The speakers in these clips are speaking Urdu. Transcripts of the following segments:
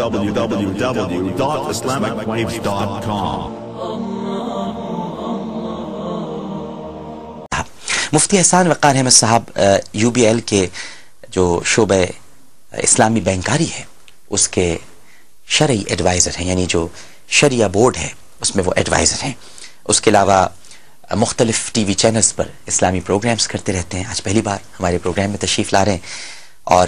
www.islamicwaves.com. مفتی احسان وقار احمد صاحب UBL کے جو شعبہ اسلامی بینکاری ہے اس کے شرعی ایڈوائزر ہیں، یعنی جو شریعہ بورڈ ہے اس میں وہ ایڈوائزر ہیں. اس کے علاوہ مختلف ٹی وی چینلز پر اسلامی پروگرامز کرتے رہتے ہیں. آج پہلی بار ہمارے پروگرام میں تشریف لا رہے ہیں اور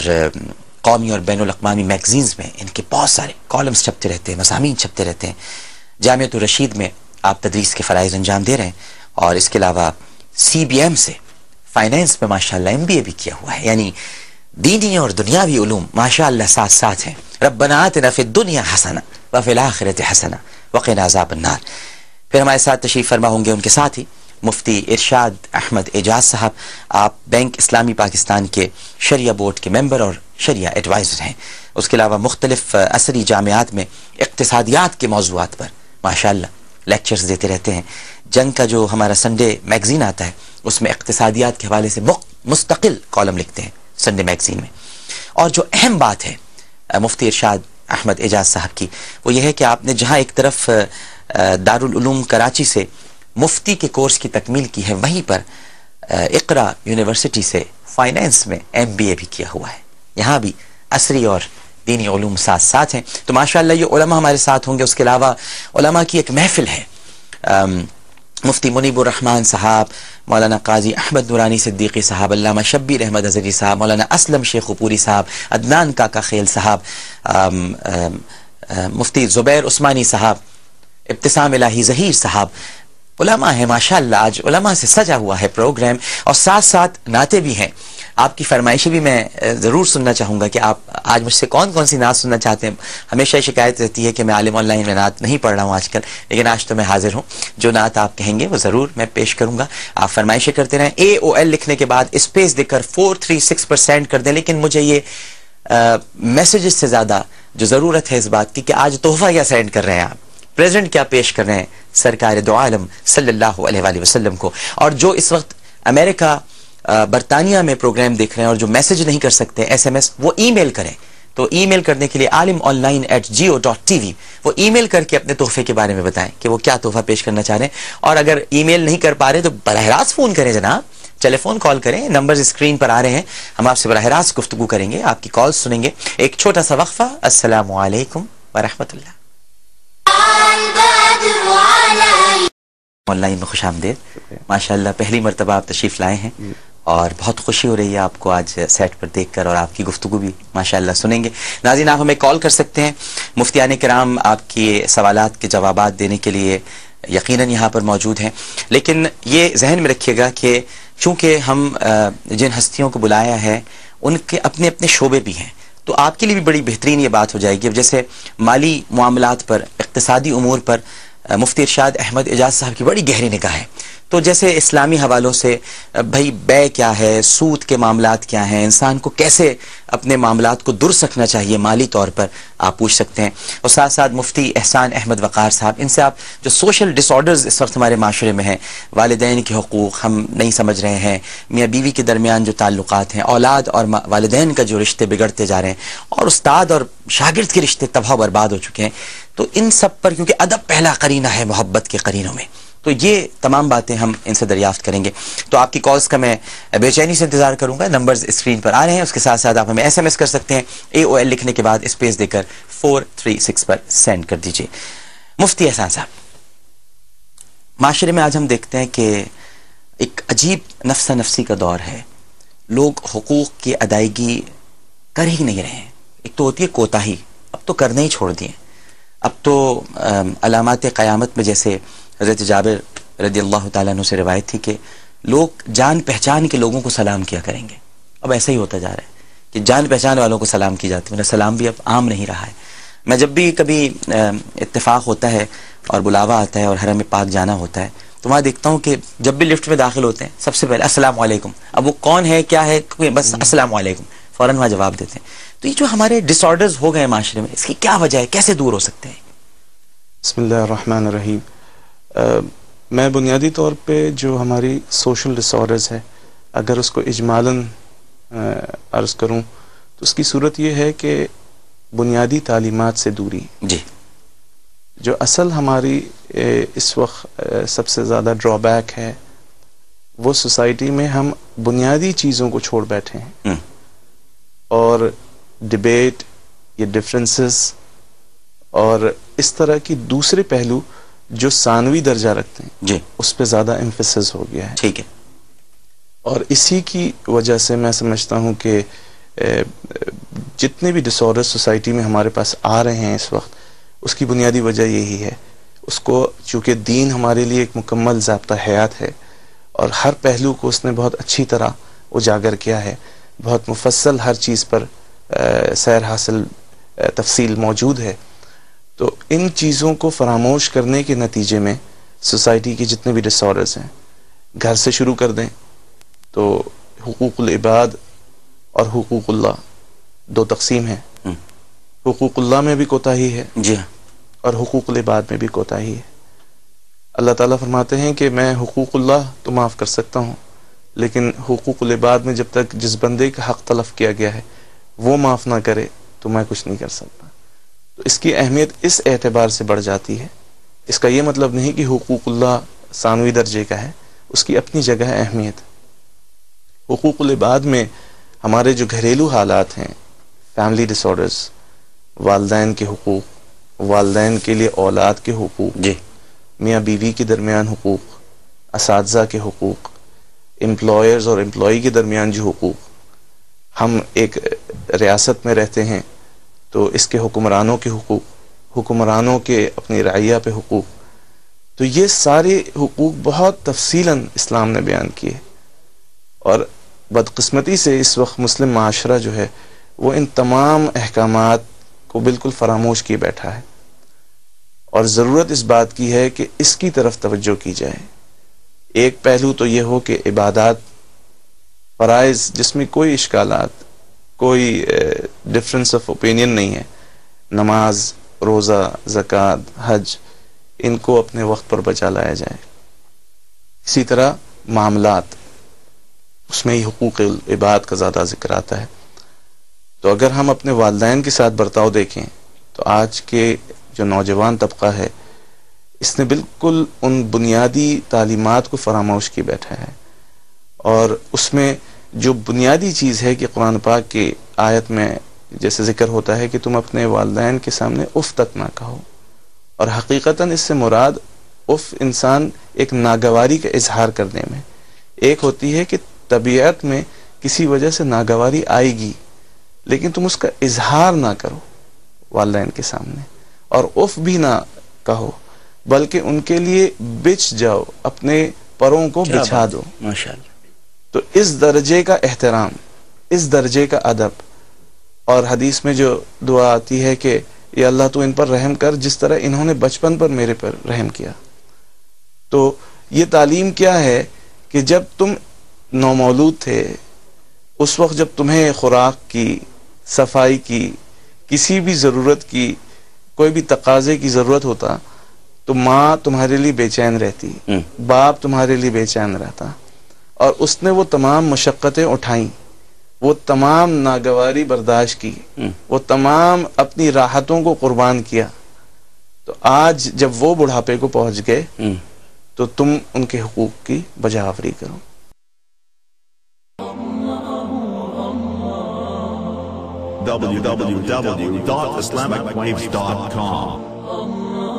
قومی اور بین الاقوامی میگزینز میں ان کے بہت سارے کالمز چھپتے رہتے ہیں، مضامین چھپتے رہتے ہیں. جامعۃ الرشید میں آپ تدریس کے فرائض انجام دے رہے ہیں اور اس کے علاوہ CBM سے فائنینس میں ماشاءاللہ MBA بھی کیا ہوا ہے. یعنی دینی اور دنیاوی علوم ماشاءاللہ ساتھ ساتھ ہیں. ربنا آتنا فی الدنیا حسنہ وفی الآخرۃ حسنہ وقنا عذاب النار. پھر ہمارے ساتھ تشریف فرما ہوں گے ان کے ساتھ ہی مفتی ارشاد احمد اعجاز صاحب. آپ بینک اسلامی پاکستان کے شریعہ بورڈ کے ممبر اور شریعہ ایڈوائزر ہیں. اس کے علاوہ مختلف عصری جامعات میں اقتصادیات کے موضوعات پر ماشاءاللہ لیکچرز دیتے رہتے ہیں. جنگ کا جو ہمارا سنڈے میگزین آتا ہے اس میں اقتصادیات کے حوالے سے مستقل کالم لکھتے ہیں سنڈے میگزین میں. اور جو اہم بات ہے مفتی ارشاد احمد اعجاز صاحب کی وہ یہ ہے کہ آپ نے جہاں ایک طرف دارالعلوم کراچی سے مفتی کے کورس کی تکمیل کی ہے، وہیں پر اقرا یونیورسٹی سے فائنینس میں MBA بھی کیا ہوا ہے. یہاں بھی عصری اور دینی علوم ساتھ ساتھ ہیں. تو ماشاءاللہ یہ علماء ہمارے ساتھ ہوں گے. اس کے علاوہ علماء کی ایک محفل ہے. مفتی منیب الرحمن صاحب، مولانا قاضی احمد نورانی صدیقی صاحب، علامہ شبیر احمد اظہری صاحب، مولانا اسلم شیخ پوری صاحب، عدنان کاکا خیل صاحب، مفتی زبیر عثمانی صاحب، ابتسام الہی ظہیر صاحب. علماء ہیں ماشاءاللہ. آج علماء سے سجا ہوا ہے پروگرام اور ساتھ ساتھ نعتیں بھی ہیں. آپ کی فرمائشیں بھی میں ضرور سننا چاہوں گا کہ آپ آج مجھ سے کون کون سی نعت سننا چاہتے ہیں. ہمیشہ شکایت رہتی ہے کہ میں عالم آن لائن میں نعت نہیں پڑھ رہا ہوں آج کل، لیکن آج تو میں حاضر ہوں. جو نعت آپ کہیں گے وہ ضرور میں پیش کروں گا. آپ فرمائشیں کرتے رہیں. AOL لکھنے کے بعد اسپیس دے کر 436 پر سینڈ کر دیں. لیکن مجھے یہ میسیجز سے زیادہ جو ضرورت ہے اس بات کی کہ آج تحفہ کیا سینڈ کر رہے ہیں آپ، پریزنٹ کیا پیش کر رہے ہیں سرکار دو عالم صلی اللہ علیہ وآلہ وسلم کو. اور جو اس وقت امریکہ برطانیہ میں پروگرام دیکھ رہے ہیں اور جو میسج نہیں کر سکتے SMS، وہ ای میل کریں. تو ای میل کرنے کے لیے alimonline@geo.tv وہ ای میل کر کے اپنے تحفے کے بارے میں بتائیں کہ وہ کیا تحفہ پیش کرنا چاہ رہے ہیں. اور اگر ای میل نہیں کر پا رہے تو براہ راست فون کریں جناب، ٹیلی فون کال کریں. نمبرز اسکرین پر آ رہے ہیں، ہم آپ سے براہ راست گفتگو کریں گے، آپ کی کالز سنیں گے. ایک چھوٹا سا وقفہ. السلام علیکم ورحمۃ اللہ. آن لائن میں خوش آمدید. ماشاءاللہ پہلی مرتبہ آپ تشریف لائے ہیں اور بہت خوشی ہو رہی ہے آپ کو آج سیٹ پر دیکھ کر، اور آپ کی گفتگو بھی ماشاءاللہ سنیں گے. ناظرین آپ ہمیں کال کر سکتے ہیں. مفتیان کرام آپ کے سوالات کے جوابات دینے کے لیے یقیناً یہاں پر موجود ہیں. لیکن یہ ذہن میں رکھیے گا کہ چونکہ ہم جن ہستیوں کو بلایا ہے ان کے اپنے اپنے شعبے بھی ہیں، تو آپ کے لیے بھی بڑی بہترین یہ بات ہو جائے گی. جیسے مالی معاملات پر، اقتصادی امور پر مفتی ارشاد احمد اعجاز صاحب کی بڑی گہری نگاہ ہے. تو جیسے اسلامی حوالوں سے بھائی بے کیا ہے، سود کے معاملات کیا ہیں، انسان کو کیسے اپنے معاملات کو درست رکھنا چاہیے مالی طور پر، آپ پوچھ سکتے ہیں. اور ساتھ ساتھ مفتی احسان احمد وقار صاحب، ان سے آپ جو سوشل ڈس آرڈرز اس وقت ہمارے معاشرے میں ہیں، والدین کے حقوق ہم نہیں سمجھ رہے ہیں، میاں بیوی کے درمیان جو تعلقات ہیں، اولاد اور والدین کا جو رشتے بگڑتے جا رہے ہیں، اور استاد اور شاگرد کے رشتے تباہ و برباد ہو چکے ہیں، تو ان سب پر کیونکہ ادب پہلا قرینہ ہے محبت کے قرینوں میں، تو یہ تمام باتیں ہم ان سے دریافت کریں گے. تو آپ کی کالز کا میں بے چینی سے انتظار کروں گا. نمبرز اسکرین پر آ رہے ہیں. اس کے ساتھ ساتھ آپ ہمیں SMS کر سکتے ہیں. AOL لکھنے کے بعد اسپیس دے کر 436 پر سینڈ کر دیجئے. مفتی احسان صاحب، معاشرے میں آج ہم دیکھتے ہیں کہ ایک عجیب نفسا نفسی کا دور ہے. لوگ حقوق کی ادائیگی کر ہی نہیں رہے ہیں. ایک تو ہوتی ہے کوتاہی، اب تو کرنا ہی چھوڑ دیے. اب تو علامات قیامت میں جیسے حضرت جابر رضی اللہ تعالیٰ عنہ سے روایت تھی کہ لوگ جان پہچان کے لوگوں کو سلام کیا کریں گے. اب ایسا ہی ہوتا جا رہا ہے کہ جان پہچان والوں کو سلام کی جاتی ہے، میرا سلام بھی اب عام نہیں رہا ہے. میں جب بھی کبھی اتفاق ہوتا ہے اور بلاوا آتا ہے اور حرم پاک جانا ہوتا ہے تو وہاں دیکھتا ہوں کہ جب بھی لفٹ میں داخل ہوتے ہیں سب سے پہلے السلام علیکم. اب وہ کون ہے کیا ہے بس السلام علیکم فوراً وہاں جواب دیتے ہیں. تو یہ جو ہمارے ڈس آرڈرز ہو گئے معاشرے میں، اس کی کیا وجہ ہے، کیسے دور ہو سکتے ہیں؟ بسم اللہ الرحمن الرحیم. میں بنیادی طور پہ جو ہماری سوشل ڈس آرڈرز ہے، اگر اس کو اجمالاً عرض کروں تو اس کی صورت یہ ہے کہ بنیادی تعلیمات سے دوری. جی. جو اصل ہماری اس وقت سب سے زیادہ ڈرا بیک ہے وہ سوسائٹی میں ہم بنیادی چیزوں کو چھوڑ بیٹھے ہیں اور ڈبیٹ، یہ ڈفرینسز اور اس طرح کی دوسرے پہلو جو ثانوی درجہ رکھتے ہیں جی اس پہ زیادہ ایمفیسس ہو گیا ہے. ٹھیک ہے. اور اسی کی وجہ سے میں سمجھتا ہوں کہ جتنے بھی ڈس آرڈر سوسائٹی میں ہمارے پاس آ رہے ہیں اس وقت، اس کی بنیادی وجہ یہی ہے. اس کو چونکہ دین ہمارے لیے ایک مکمل ضابطہ حیات ہے اور ہر پہلو کو اس نے بہت اچھی طرح اجاگر کیا ہے، بہت مفصل ہر چیز پر سیر حاصل تفصیل موجود ہے. تو ان چیزوں کو فراموش کرنے کے نتیجے میں سوسائٹی کے جتنے بھی ڈس آرڈرز ہیں، گھر سے شروع کر دیں تو حقوق العباد اور حقوق اللہ دو تقسیم ہیں. حقوق اللہ میں بھی کوتاہی ہے جی اور حقوق العباد میں بھی کوتاہی ہے. اللہ تعالیٰ فرماتے ہیں کہ میں حقوق اللہ تو معاف کر سکتا ہوں، لیکن حقوق العباد میں جب تک جس بندے کا حق تلف کیا گیا ہے وہ معاف نہ کرے تو میں کچھ نہیں کر سکتا. تو اس کی اہمیت اس اعتبار سے بڑھ جاتی ہے. اس کا یہ مطلب نہیں کہ حقوق اللہ ثانوی درجے کا ہے، اس کی اپنی جگہ ہے اہمیت. حقوق العباد میں ہمارے جو گھریلو حالات ہیں، فیملی ڈس آرڈرز، والدین کے حقوق، والدین کے لیے اولاد کے حقوق، جی میاں بیوی کے درمیان حقوق، اساتذہ کے حقوق، امپلائرز اور امپلائی کے درمیان جو حقوق، ہم ایک ریاست میں رہتے ہیں تو اس کے حکمرانوں کے حقوق، حکمرانوں کے اپنی رعیہ پہ حقوق، تو یہ سارے حقوق بہت تفصیلاً اسلام نے بیان کیے. اور بدقسمتی سے اس وقت مسلم معاشرہ جو ہے وہ ان تمام احکامات کو بالکل فراموش کیے بیٹھا ہے، اور ضرورت اس بات کی ہے کہ اس کی طرف توجہ کی جائے. ایک پہلو تو یہ ہو کہ عبادات، فرائض جس میں کوئی اشکالات، کوئی ڈفرینس آف اوپینین نہیں ہے، نماز، روزہ، زکوٰۃ، حج، ان کو اپنے وقت پر بچا لایا جائے. اسی طرح معاملات، اس میں ہی حقوق العباد کا زیادہ ذکر آتا ہے. تو اگر ہم اپنے والدین کے ساتھ برتاؤ دیکھیں تو آج کے جو نوجوان طبقہ ہے اس نے بالکل ان بنیادی تعلیمات کو فراموش کیے بیٹھا ہے. اور اس میں جو بنیادی چیز ہے کہ قرآن پاک کی آیت میں جیسے ذکر ہوتا ہے کہ تم اپنے والدین کے سامنے اف تک نہ کہو، اور حقیقتاً اس سے مراد اف انسان ایک ناگواری کا اظہار کرنے میں، ایک ہوتی ہے کہ طبیعت میں کسی وجہ سے ناگواری آئے گی لیکن تم اس کا اظہار نہ کرو والدین کے سامنے، اور اف بھی نہ کہو بلکہ ان کے لیے بچ جاؤ، اپنے پروں کو بچھا دو. ماشاءاللہ. تو اس درجے کا احترام، اس درجے کا ادب، اور حدیث میں جو دعا آتی ہے کہ یا اللہ تو ان پر رحم کر جس طرح انہوں نے بچپن پر میرے پر رحم کیا. تو یہ تعلیم کیا ہے کہ جب تم نومولود تھے اس وقت جب تمہیں خوراک کی، صفائی کی، کسی بھی ضرورت کی، کوئی بھی تقاضے کی ضرورت ہوتا تو ماں تمہارے لیے بے چین رہتی، باپ تمہارے لیے بے چین رہتا، اور اس نے وہ تمام مشقتیں اٹھائیں، وہ تمام ناگواری برداشت کی، وہ تمام اپنی راحتوں کو قربان کیا. تو آج جب وہ بڑھاپے کو پہنچ گئے تو تم ان کے حقوق کی بجا آوری کرو. www.islamicwaves.com